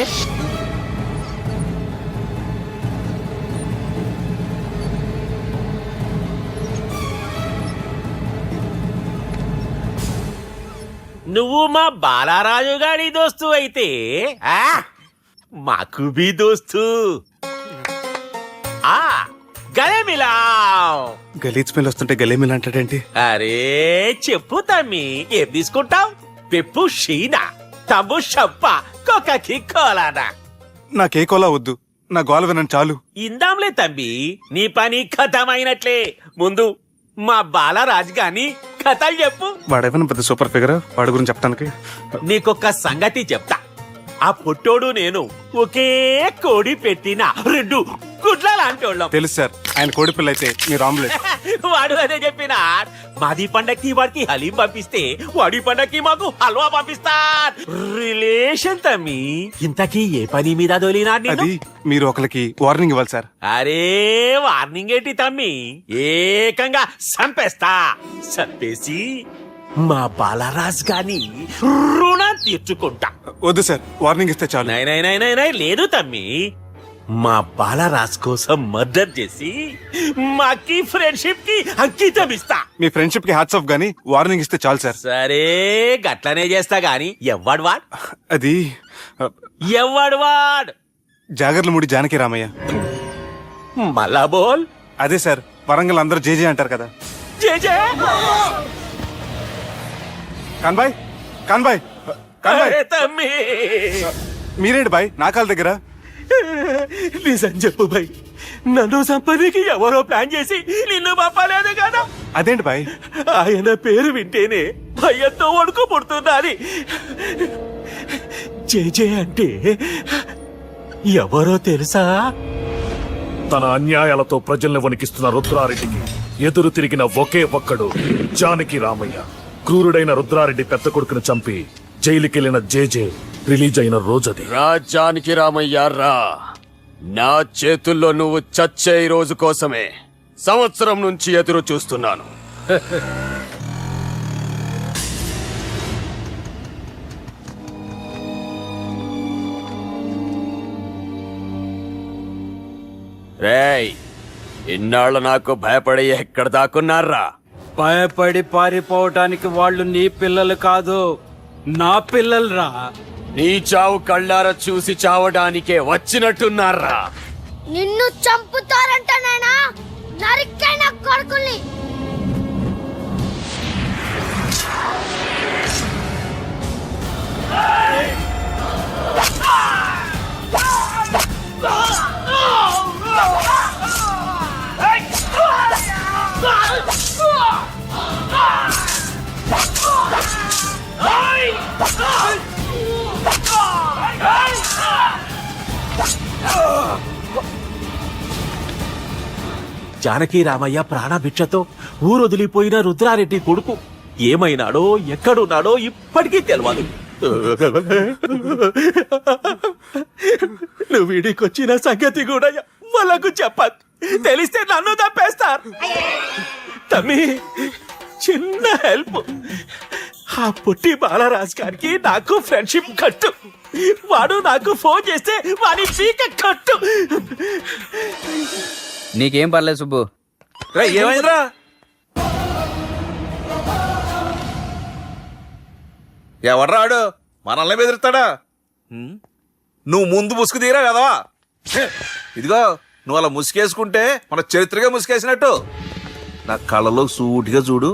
నువ్వు మా బాలారాజు గారి దోస్తు అయితే మాకు బి దోస్తు. గలే మిలావ్. గలీజ్ స్మెల్ వస్తుంటే గలేమిల్ అంటాడేంటి? అరే చెప్పు తమ్మి, ఏం తీసుకుంటావు? పెప్పు షీనా, తమ్ము షప్ప, కొకకి కోలానా? నాకే కోలా వద్దు, నా గోల వినండి చాలు. ఇందాంలే తమ్మి, నీ పని ఖతమైనట్లే. ముందు మా బాలరాజు గాని కథలు చెప్పు. వాడేమైనా పెద్ద సూపర్ ఫిగర్, వాడి గురించి చెప్పడానికి. నీకొక్క సంగతి చెప్తా. ఆ పొట్టోడు నేను ఒకే కోడి పెట్టిన 2 గుడ్ల లాంటోళ్ళం. తెలుసు సార్, ఆయన కోడి పిల్ల అయితే మీరు ఆమ్లెట్. వాడు అదే చెప్పిన. మాది పండక్కి వాడికి హలీం పంపిస్తే వాడి పండక్కి మాకు హల్వా పంపిస్తా. రిలేషన్ తమ్మి. ఇంతకీ ఏ పని మీద దొలినా? అది మీరు ఒకరికి వార్నింగ్ ఇవ్వాలి సార్. అరే వార్నింగ్ ఏంటి తమ్మి, ఏకంగా సంపేస్తా. సంపేసి మా బాలరాజ్ గాని రుణం తీర్చుకుంటా. వద్దు సార్, వార్నింగ్ ఇస్తే చాలు. నై లేదు తమ్మి, మా బాలరాజ్ కోసం మర్డర్ చేసి మాకి ఫ్రెండ్షిప్ కి అంకితం ఇస్తా. మీ ఫ్రెండ్షిప్ కి హ్యాట్స్ ఆఫ్ గానీ వార్నింగ్ ఇస్తే చాలు సార్. సరే గట్లనే చేస్తా గాని ఎవ్వడు వాడ్? అది ఎవ్వడు వాడ్? జాగర్లమూడి జానకి రామయ్య. మళ్ళా బోల్. అదే సార్, వరంగల్ అందరూ జేజే అంటారు కదా. జేజే కాన్బాయ్, కాన్బాయ్, కాన్బాయ్. తమ్మి మీరేంటి బాయ్ నా కాళ్ళ దగ్గర? నిజం చెప్పు బాయ్, నన్ను సంపదకి ఎవరో ప్లాన్ చేసి నిన్ను పంపలేదు కదా? అదేంటి బాయ్? ఆయన పేరు వింటేనే భయంతో వణుకు పుడుతున్నది. జేజే అంటే ఎవరో తెలుసా? తన అన్యాయాలతో ప్రజల్ని వణికిస్తున్న రుద్రారెడ్డికి ఎదురు తిరిగిన ఒకే ఒక్కడు జానకి రామయ్య. క్రూరుడైన రుద్రారెడ్డి పెద్ద కొడుకును చంపి జైలుకెళ్లిన జేజే రిలీజ్ అయిన రోజది. జానకి రామయ్య రా, నా చేతుల్లో నువ్వు చచ్చే రోజు కోసమే సంవత్సరం నుంచి ఎదురు చూస్తున్నాను. రేయ్, ఇన్నాళ్ళు నాకు భయపడి ఎక్కడ దాక్కున్నారా? భయపడి పారిపోవటానికి వాళ్ళు నీ పిల్లలు కాదు, నా పిల్లలు రా. నీ చావు కళ్ళారా చూసి చావడానికే వచ్చినట్టున్నారా? నిన్ను చంపుతారంట నాయనా, నరికైన కొడుకుల్ని. జానకి రామయ్య ప్రాణభిక్షతో ఊరొదిలిపోయిన రుద్రారెడ్డి కొడుకు ఏమైనాడో ఎక్కడున్నాడో ఇప్పటికీ తెలియదు. నువ్వు వీడికొచ్చిన సంగతి కూడా వాళ్ళకు చెప్పదు. తెలిస్తే నన్ను తప్పేస్తారు. తమ్మి చిన్న హెల్ప్, ఆ పుట్టి బాలరాజ్ గారికి నాకు ఫ్రెండ్షిప్ కట్టు. వాడు నాకు ఫోన్ చేస్తే వాడి పీక కట్టు. నీకేం పర్లేదు సుబ్బు. ఏమైందిరా? ఎవర్రాడు మనల్ని బెదిరిస్తాడా? నువ్వు ముందు ముసుగు తీరా కదవా? ఇదిగో నువ్వు అలా ముసుకేసుకుంటే మన చరిత్రగా ముసుకేసినట్టు. నా కళ్ళలో సూటిగా చూడు,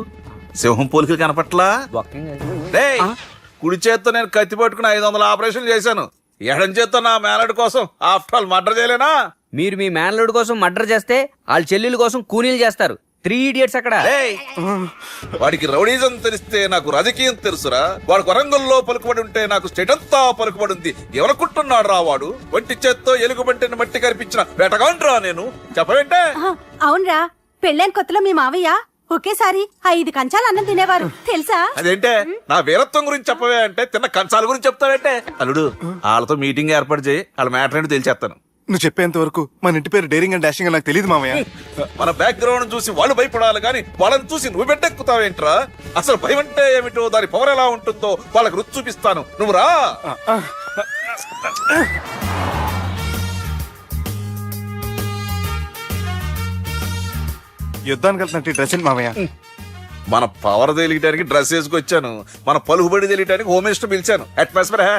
సింహం పోలికలు కనపట్లా? రేయ్, కుడి చేత్తో నేను కత్తి పట్టుకుని 500 ఆపరేషన్ చేశాను. ఎడం చేత్తో నా మేనడు కోసం ఆఫ్టర్ ఆల్ మర్డర్ చేయలేనా? మీరు మీ మేనలుడి కోసం మర్డర్ చేస్తే వాళ్ళ చెల్లెల కోసం కూనీలు చేస్తారు. 3 Idiots అక్కడ. వాడికి రౌడీజం తెలిస్తే నాకు రాజకీయం తెలుసురా. వాడు వరంగల్లో పలుకుబడి ఉంటే నాకు స్టేట్ అంతా పలుకుబడి ఉంది. ఎవరనుకుంటున్నాడు రా వాడు? ఒంటి చేత్తో ఎలుగుబంటిని మట్టి కనిపించిన వేటగాండ్రా నేను. చెప్పవేంటే? అవునరా, పెళ్ళైన కొత్తలో మీ మావయ్య ఒకేసారి 5 కంచాలు అన్నం తినేవారు తెలుసా? అదేంటే నా వీరత్వం గురించి చెప్పవే అంటే తిన్న కంచాల గురించి చెప్తావేంటే? అల్లుడు, వాళ్ళతో మీటింగ్ ఏర్పాటు చేయి, వాళ్ళ మ్యాటర్ ఏంటో తెలిచేస్తాను. నువ్వు చెప్పేంత వరకు మన ఇంటి పేరు డేరింగ్ అండ్ డాషింగ్ నాకు తెలియదు మామయ్య. మన బ్యాక్గ్రౌండ్ చూసి వాళ్ళు భయపడాలి కానీ వాళ్ళని చూసి నువ్వు బిడ్డెక్కుతావేంట్రా? అసలు భయం అంటే ఏమిటో, దాని పవర్ ఎలా ఉంటుందో వాళ్ళకి రుచి చూపిస్తాను. నువ్వు రా. యుద్ధానికి వెళ్తున్నట్టు డ్రెస్ ఏంటి మామయ్య? మన పవర్ తెలియటానికి డ్రెస్ వేసుకొచ్చాను, మన పలుకుబడి తెలియటానికి హోమ్ మినిస్టర్ పిలిచాను. అట్మాస్ఫియర్ హే.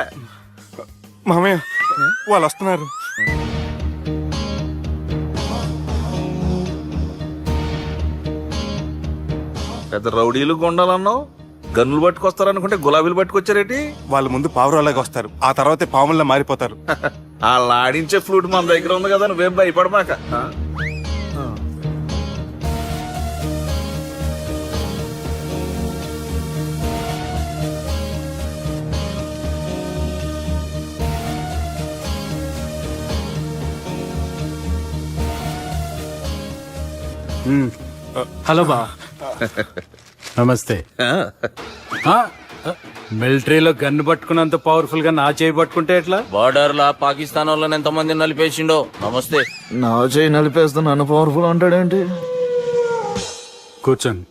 మామయ్య వాళ్ళు వస్తున్నారు. పెద్ద రౌడీలు కొండాలన్నావు, గన్నులు పట్టుకొస్తారనుకుంటే గులాబీలు పట్టుకొచ్చారేటి? వాళ్ళ ముందు పావురాలాగా వస్తారు, ఆ తర్వాత పాముల్లా మారిపోతారు. వాళ్ళు ఆడించే ఫ్లూట్ మన దగ్గర ఉంది కదా, నువ్వేం భయపడమాక. హలో బా. నమస్తే. మిలిటరీలో గన్ను పట్టుకున్నంత పవర్ఫుల్ గా నా చేయి పట్టుకుంటే ఎట్లా? బార్డర్ లా పాకిస్తాన్ వాళ్ళని ఎంతమంది నలిపేసిండో. నమస్తే. నా చేయి నలిపేస్తే నన్ను పవర్ఫుల్ అంటాడేంటి? కూర్చోండి.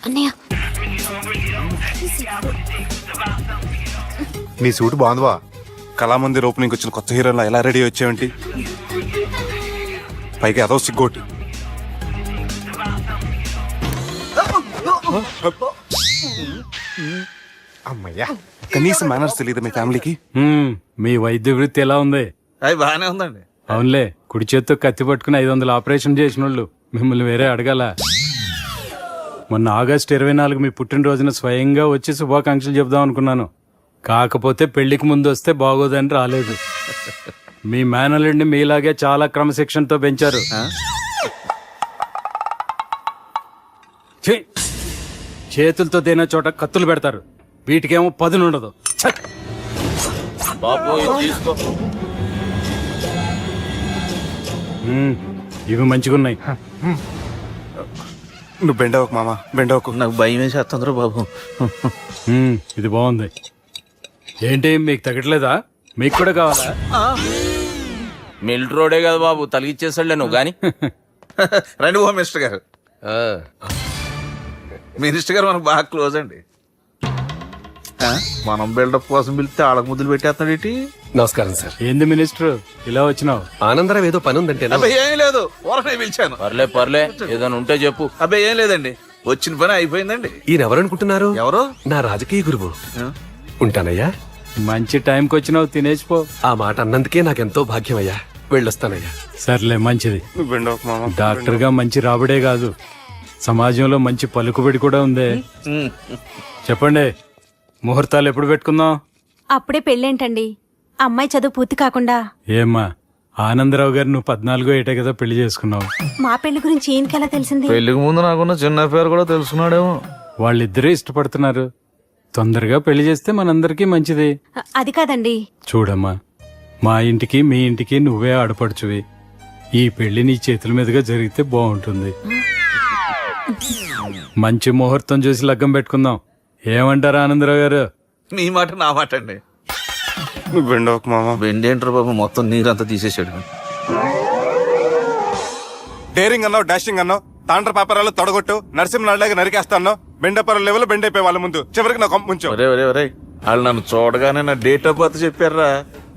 అన్నయ్య నీ సూట్ బాగుందివా. కళామందిర్ ఓపెనింగ్ వచ్చిన కొత్త హీరోలా ఎలా రెడీ వచ్చావేంటి? పైగా అదో సిగ్గోటి. అమ్మయ్యా, కనీసం మేనర్స్ తెలియదు మీ ఫ్యామిలీకి. మీ వైద్య వృత్తి ఎలా ఉంది? అది బాగానే ఉందండి. అవునులే, కుడి చేత్తో కత్తి పట్టుకుని 500 ఆపరేషన్ చేసిన వాళ్ళు మిమ్మల్ని వేరే అడగాల. మొన్న ఆగస్టు 24 మీ పుట్టినరోజున స్వయంగా వచ్చి శుభాకాంక్షలు చెబుదాం అనుకున్నాను. కాకపోతే పెళ్లికి ముందు వస్తే బాగోదని రాలేదు. మీ మేనల్లుడిని మీలాగే చాలా క్రమశిక్షణతో పెంచారు. ఛీ! చేతులతో దేన చోట కత్తులు పెడతారు, వీటికేమో పదునుండదు. బాబు ఇది తీసుకో. ఇవి మంచిగున్నాయి. నువ్వు బెండవకు మామ, బెండవకు. నాకు భయం వేసేస్తుందిరా బాబు. ఇది బాగుంది. ఏంటి మీకు తగ్గట్లేదా? మీకు కూడా కావాలా? మిలిటరోడే కదా బాబు, తలిగిచ్చేసాడులే నువ్వు గాని. రండి హోమ్ మినిస్టర్ గారు. మినిస్టర్ గారు మనకు బాగా క్లోజ్ అండి. మనం బిల్డప్ కోసం పిలిస్తే ఆడకు ముద్దులు పెట్టేస్తాడేటి? నమస్కారం సార్. ఏంది మినిస్టర్ ఇలా వచ్చినావు? ఆనందరావు ఏదో పని ఉందంటే. అబ్బాయి ఏం లేదు, ఊరనే పిలిచాను. పర్లే ఏదైనా ఉంటే చెప్పు. అబ్బాయి ఏం లేదండి, వచ్చిన పని అయిపోయిందండి. ఈయన ఎవరనుకుంటున్నారు? ఎవరు? నా రాజకీయ గురువు. ఉంటానయ్యా. మంచి టైంకి వచ్చినావు, తినేసిపో. ఆ మాట అన్నందుకే నాకెంతో భాగ్యమయ్యా. వెళ్ళొస్తానయ్యా. సర్లే, మంచిది. నువ్వు బెండవకు మామ. డాక్టర్ గా మంచి రాబడే కాదు, సమాజంలో మంచి పలుకుబడి కూడా ఉంది. చెప్పండి, ముహూర్తాలు ఎప్పుడు పెట్టుకుందాం? అప్పుడే పెళ్ళేంటండి, అమ్మాయి చదువు పూర్తి కాకుండా. ఏమ్మా, ఆనందరావు గారు నువ్వు 14 ఏటే కదా పెళ్లి చేసుకున్నావు. మా పెళ్లి గురించి ఈయనకెలా తెలిసింది? పెళ్లికి ముందు నాకున్న చిన్న పేరు కూడా తెలుసుకున్నాడేమో. వాళ్ళిద్దరే ఇష్టపడుతున్నారు, తొందరగా పెళ్లి చేస్తే మనందరికీ మంచిది. అది కాదండి. చూడమ్మా, మా ఇంటికి మీ ఇంటికి నువ్వే ఆడపడుచువి. ఈ పెళ్లి నీ చేతుల మీదుగా జరిగితే బాగుంటుంది. మంచి ముహూర్తం చూసి లగ్గం పెట్టుకుందాం. ఏమంటారా ఆనందరావు గారు? మీ మాట నా మాట అండి. నువ్వు బెండవకు మామ. వెండేంట్రా బాబు, మొత్తం నీరంతా తీసేసాడు. డేరింగ్ అన్నావు, డాషింగ్ అన్నావు, తాండ్ర పాపరాలు తొడగొట్టు, నరసింహనాయుడులాగా నరికేస్తాను. బెండపర లెవెల్ బెండ్ అయిపోయి వాళ్ళ ముందు చివరికి నా కొంప ముంచావు. ఒరే వాళ్ళు నన్ను చూడగానే నా డేట్ ఆఫ్ బర్త్ చెప్పారా?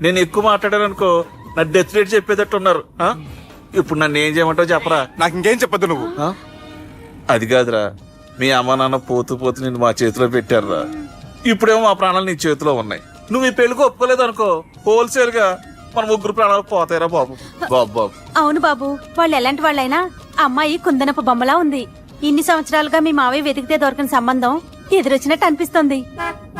నేను ఎక్కువ మాట్లాడాను అనుకో, నా డెత్ రేట్ చెప్పేటట్టున్నారు. ఇప్పుడు నన్ను ఏం చేయమంటావు చెప్పరా? నాకు ఇంకేం చెప్పద్దు నువ్వు. అది కాదురా, మీ అమ్మ నాన్న పోతూ నిన్ను మా చేతిలో పెట్టారురా. ఇప్పుడేమో మా ప్రాణాలు నీ చేతిలో ఉన్నాయి. నువ్వు ఈ పెళ్లికి ఒప్పుకోలేదు అనుకో, హోల్సేల్ గా మన 3 ప్రాణాలు పోతాయిరా బాబు. బాబు అవును బాబు, వాళ్ళు ఎలాంటి వాళ్ళైనా అమ్మాయి కుందనపు బొమ్మలా ఉంది. ఇన్ని సంవత్సరాలుగా మీ మావయ్య వెతికితే దొరకని సంబంధం ఎదురొచ్చినట్టు అనిపిస్తుంది.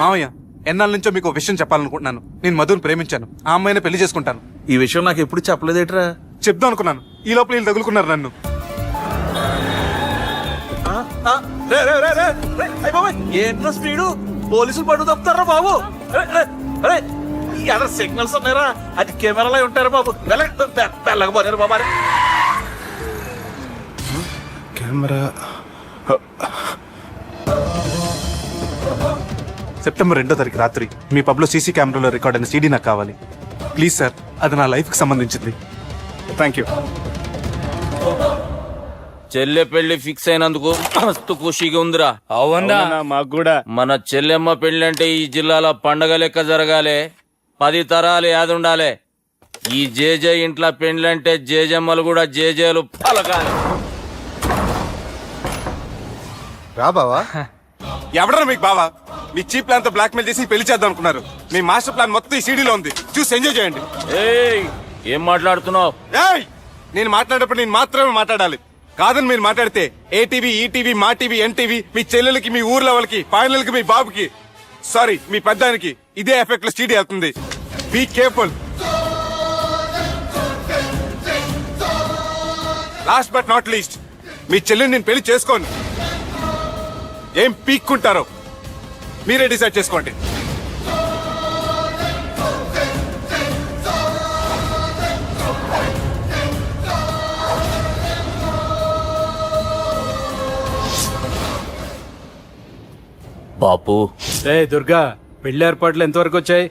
మామయ్య, ఎన్నాళ్ళ నుంచో మీకు విషయం చెప్పాలనుకుంటున్నాను. నేను మధుని ప్రేమించాను, ఆ అమ్మాయిని పెళ్లి చేసుకుంటాను. ఈ విషయం నాకు ఎప్పుడు చెప్పలేదేట్రా? చెప్దాం అనుకున్నాను, ఈ లోపల వీళ్ళు తగులుకున్నారు నన్ను. రే రే రే రే రే, అయ్ బాబోయ్, ఏంట్రా స్పీడు? పోలీసులు పట్టు తప్పుతారా బాబు? అరే ఎలా సిగ్నల్స్ ఉన్నారా? అది కెమెరాలో ఉంటారు బాబు. వెళ్ళకపోయారు బాబు. కెమెరా సెప్టెంబర్ 2వ తారీఖు రాత్రి మీ పబ్లో సీసీ కెమెరాలో రికార్డ్ అయిన సీడీ నాకు కావాలి ప్లీజ్ సార్. అది నా లైఫ్కి సంబంధించింది. Thank you. చెల్లె పెళ్లి ఫిక్స్ అయినందుకు మస్తు ఖుషిగా ఉందిరా. అవునా మాకు కూడా. మన చెల్లెమ్మ పెళ్లి అంటే ఈ జిల్లాలో పండగ లెక్క జరగాలి, 10 తరాలు యాది ఉండాలి. ఈ జేజే ఇంట్లో పెండ్లంటే జేజమ్మలు కూడా జేజేలు పలకాలి. రా బావా. ఎవడరా మీకు బావా? మీ చీప్ ప్లాన్ తో బ్లాక్ మెయిల్ చేసి పెళ్లి చేద్దాం అనుకున్నారు. మీ మాస్టర్ ప్లాన్ మొత్తం ఈ సీడీలో ఉంది, చూసి ఎంజాయ్ చేయండి. ఏయ్ ఏం మాట్లాడుతున్నావు? ఏయ్ నేను మాట్లాడేటప్పుడు నేను మాత్రమే మాట్లాడాలి, కాదని మీరు మాట్లాడితే ఏటీవీ, ఈటీవీ, మా టీవీ, ఎన్టీవీ, మీ చెల్లెలకి, మీ ఊర్లో వాళ్ళకి, ఫైనల్ కి మీ బాబుకి, సారీ మీ పెద్దానికి ఇదే ఎఫెక్ట్ లో సీడీ అవుతుంది. Be careful. Last but not least, మీ చెల్లెని నేను పెళ్లి చేసుకోను. ఏం పీక్కుంటారో మీరే డిసైడ్ చేసుకోండి. బాపు రే దుర్గా, పెళ్లి ఏర్పాట్లు ఎంతవరకు వచ్చాయి?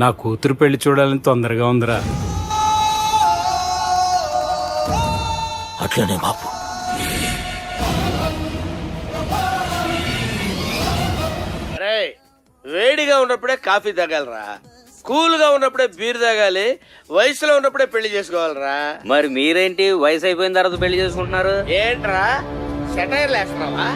నా కూతురు పెళ్లి చూడాలని తొందరగా ఉందిరా. అట్లనే బాపు. అరే వేడిగా ఉన్నప్పుడే కాఫీ తాగాలరా, కూల్ గా ఉన్నప్పుడే బీర్ తాగాలి, వయసులో ఉన్నప్పుడే పెళ్లి చేసుకోవాలరా. మరి మీరేంటి వయసు అయిపోయిన తర్వాత పెళ్లి చేసుకుంటున్నారు? ఏంట్రా సెటైర్ లేస్తున్నావా?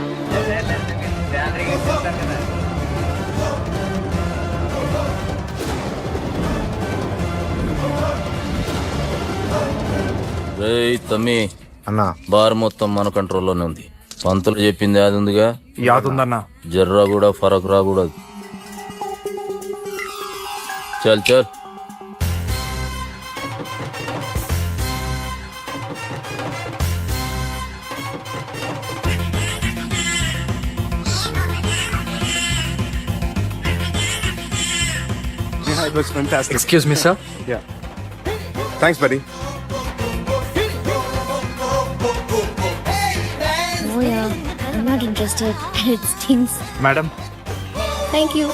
రేయ్ తమ్మి, అన్నా బార్ మొత్తం మన కంట్రోల్లోనే ఉంది. పంతులు చెప్పింది అది ఉందిగా, యాదుందన్నా. జర్రా కూడా ఫరక్ రాకూడదు. చల్ చల్. Excuse me sir. Thanks buddy. Oh yeah, I'm not interested. It stinks. Madam Thank you.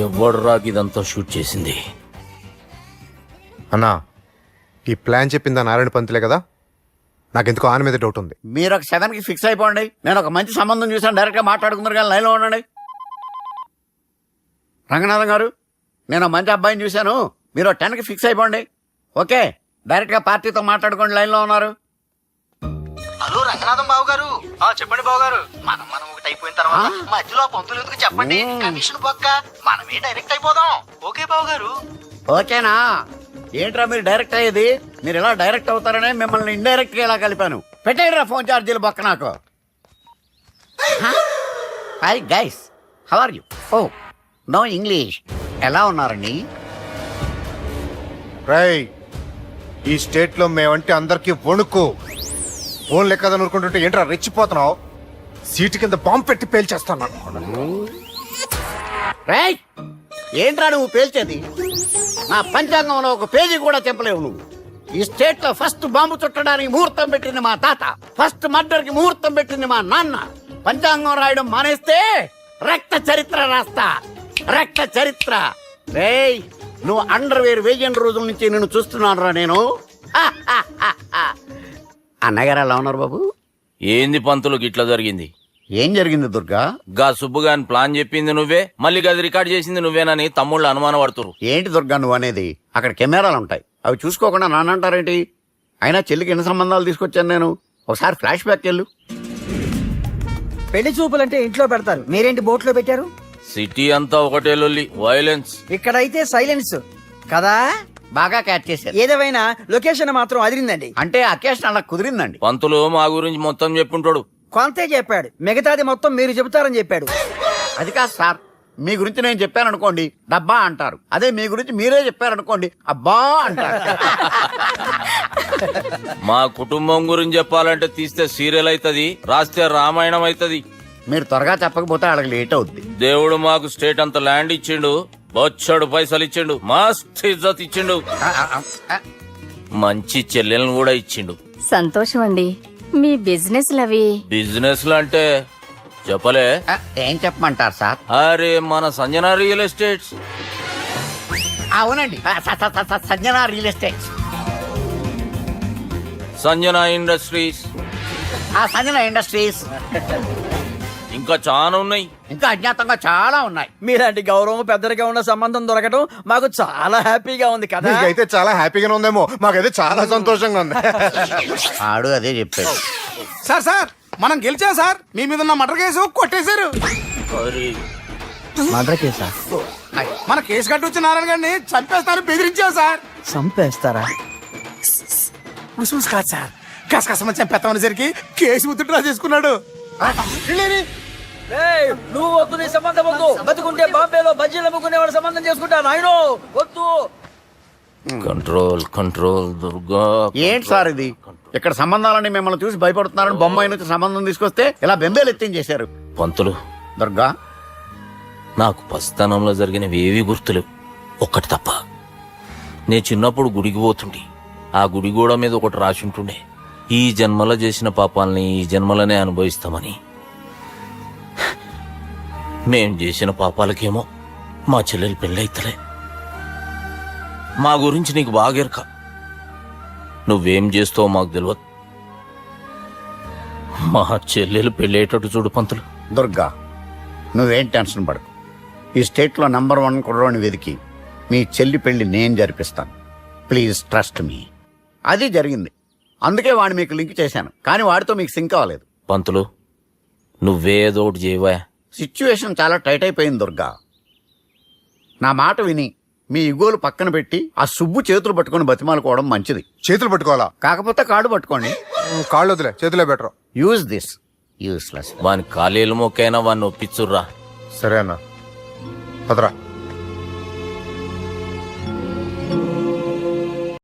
ఎవడు రాకి ఇదంతా షూట్ చేసింది? అన్నా ఈ ప్లాన్ చెప్పిందా నారాయణ పంతులే కదా? నాకెందుకో ఆయన మీద డౌట్ ఉంది. మీరు ఒక 7కి ఫిక్స్ అయిపోండి. నేను ఒక మంచి సంబంధం చూసాను, డైరెక్ట్ గా మాట్లాడుకున్నారు కానీ లైన్లో ఉండండి. రంగనాథం గారు, నేను ఒక మంచి అబ్బాయిని చూశాను, మీరు 10కి ఫిక్స్ అయిపోండి. ఓకే, డైరెక్ట్ గా పార్టీతో మాట్లాడుకోండి. లైన్లో ఉన్నారు. హలో రంగనాథం బాబు గారు. చెప్పండి బాబు గారు. మనం ఒకటి అయిపోయిన తర్వాత మధ్యలో పంతులు ఎందుకు చెప్పండి? కమిషన్ పక్క మనమే డైరెక్ట్ అయిపోదాం. ఓకే బాబు గారు. ఓకేనా? ఏంట్రా మీరు డైరెక్ట్ అయ్యేది? మీరు ఇలా డైరెక్ట్ అవుతారనే మిమ్మల్ని ఇండైరెక్ట్ గా ఇలా కలిపాను. పెట్టేయరా ఫోన్ ఛార్జీలు బొక్క నాకు. Hi guys, how are you? Oh no English. ఎలా ఉన్నారండి? రేయ్ ఈ స్టేట్ లో మేమంటే అందరికి వణుకు. ఫోన్ లెక్క అనుకుంటుంటే ఏంట్రా రెచ్చిపోతున్నావు? సీటు కింద బాంబు పెట్టి పేల్చేస్తాను. రేయ్ ఏంట్రా నువ్వు పేల్చేది? నా పంచాంగంలో ఒక పేజీ కూడా చెప్పలేవు నువ్వు. ఈ స్టేట్ లో ఫస్ట్ బాంబు చుట్టడానికి ముహూర్తం పెట్టింది మా తాత, ఫస్ట్ మర్డర్ కి ముహూర్తం పెట్టింది మా నాన్న. పంచాంగం రాయడం మానేస్తే రక్త చరిత్ర రాస్తా, రక్త చరిత్ర. రేయ్ నువ్వు అండర్వేర్ వేయని రోజుల నుంచి నేను చూస్తున్నాను రా నేను. అన్నగారు ఎలా ఉన్నారు బాబు? ఏంది పంతులు గిట్లా జరిగింది? ఏం జరిగింది దుర్గా? గా సుబ్బుగాని ప్లాన్ చెప్పింది నువ్వే, మళ్ళీ గది రికార్డ్ చేసింది నువ్వేనని తమ్ముళ్ళు అనుమానం పడుతురు. ఏంటి దుర్గా నువ్వు అనేది? అక్కడ కెమెరాలు ఉంటాయి, అవి చూసుకోకుండా నానంటారేంటి? అయినా చెల్లికి ఎన్ని సంబంధాలు తీసుకొచ్చాను నేను. ఒకసారి ఫ్లాష్ బ్యాక్ వెళ్ళు. పెళ్లి చూపులంటే ఇంట్లో పెడతారు, మీరేంటి బోట్లో పెట్టారు? సిటీ అంతా ఒకటే లొల్లి, వైలెన్స్. ఇక్కడైతే సైలెన్స్ కదా. బాగా క్యాచ్ చేశారు. ఏదేమైనా లొకేషన్ మాత్రం అదిరిందండి. అంటే అకేషన్ అలా కుదిరిందండి. పంతులు మా గురించి మొత్తం చెప్పుంటాడు. కొంతే చెప్పాడు, మిగతాది మొత్తం మీరు చెబుతారని చెప్పాడు. అది కాదు సార్, మీ గురించి నేను చెప్పాను అనుకోండి డబ్బా అంటారు, అదే మీ గురించి మీరే చెప్పారనుకోండి అబ్బా అంటారు. మా కుటుంబం గురించి చెప్పాలంటే తీస్తే సీరియల్ అవుతుంది, రాస్తే రామాయణం అవుతుంది. మీరు త్వరగా చెప్పకపోతే వాళ్ళకి లేట్ అవుద్ది. దేవుడు మాకు స్టేట్ అంత ల్యాండ్ ఇచ్చిండు, బొచ్చడు పైసలు ఇచ్చిండు, మస్త్ ఇజ్జత్ ఇచ్చిండు, మంచి చెల్లెలను కూడా ఇచ్చిండు. సంతోషం అండి. మీ బిజినెస్ లవి బిజినెస్ అంటే చెప్పలే. ఏం చెప్పమంటారు సార్? అరే మన సంజన రియల్ ఎస్టేట్స్. అవునండి, Sanjana real estate, Sanjana industries, Sanjana industries, ఇంకా చాలా ఉన్నాయి. ఇంకా అజ్ఞాతంగా చాలా ఉన్నాయి. మీలాంటి గౌరవం పెద్దరిగా ఉన్న సంబంధం దొరకడం మాకు చాలా హ్యాపీగా ఉంది కదా. మీకైతే చాలా హ్యాపీగానే ఉందేమో, మాకైతే చాలా సంతోషంగా ఉంది. ఆడు అదే చెప్పాడు. సార్ సార్ మనం గెలిచాం సార్, మీ మీద ఉన్న మర్డర్ కేసు కొట్టేశారు. మర్డర్ కేసా? మన కేసు కట్టి వచ్చిన నారాయణ గారిని చంపేస్తారు బెదిరించాం సార్. చంపేస్తారా? చూసి కాదు సార్, కసకసమని చంపేస్తామనేసరికి కేసు విత్డ్రా చేసుకున్నాడు. నువ్వు వద్దు, నీ సంబంధం వద్దు. బతుకుంటే బాంబేలో బజ్జీలు అమ్ముకునే వాడు సంబంధం చేసుకుంటా నాయనో, వద్దు. Control control Durga. ఏంటి సార్ ఇది? ఇక్కడ సంబంధాలని మిమ్మల్ని చూసి భయపడుతున్నారని బొమ్మాయి నుంచి సంబంధం తీసుకొస్తే ఇలా బెంబేలు ఎత్తించేశారు. పంతులు, దుర్గా, నాకు పసితనంలో జరిగినవి ఏవి గుర్తులేవు, ఒక్కటి తప్ప. నేను చిన్నప్పుడు గుడికి పోతుండే, ఆ గుడి గోడ మీద ఒకటి రాసి ఉంటుండే, ఈ జన్మలో చేసిన పాపాలని ఈ జన్మలనే అనుభవిస్తామని. మేం చేసిన పాపాలకేమో మా చెల్లెలు పెళ్ళైతలే. మా గురించి నీకు బాగెరక, నువ్వేం చేస్తావో మాకు తెలియదు. మా చెల్లెలు పెళ్ళేటట్టు చూడు పంతులు. దుర్గా, నువ్వేం టెన్షన్ పడకు. ఈ స్టేట్లో నంబర్ 1 కుర్రోని వెతికి మీ చెల్లి పెళ్లి నేను జరిపిస్తాను. Please trust me. అది జరిగింది, అందుకే వాడిని మీకు లింక్ చేశాను, కానీ వాడితో మీకు సింక్ అవ్వలేదు. పంతులు, నువ్వేదో ఒకటి చేయవా. సిచ్యువేషన్ చాలా టైట్ అయిపోయింది దుర్గా. నా మాట విని మీ ఇగోలు పక్కన పెట్టి ఆ సుబ్బు చేతులు పట్టుకొని బతిమాలుకోవడం మంచిది. చేతులు పట్టుకోవాలా? కాకపోతే కాడు పట్టుకోండి. కాళ్ళు వదిలే, చేతులే బెటర్. Use this. యూస్లెస్. వాని కాలేలు మొక్కైనా వాడిని ఒప్పించుర్రా. సరే అన్న, పదరా.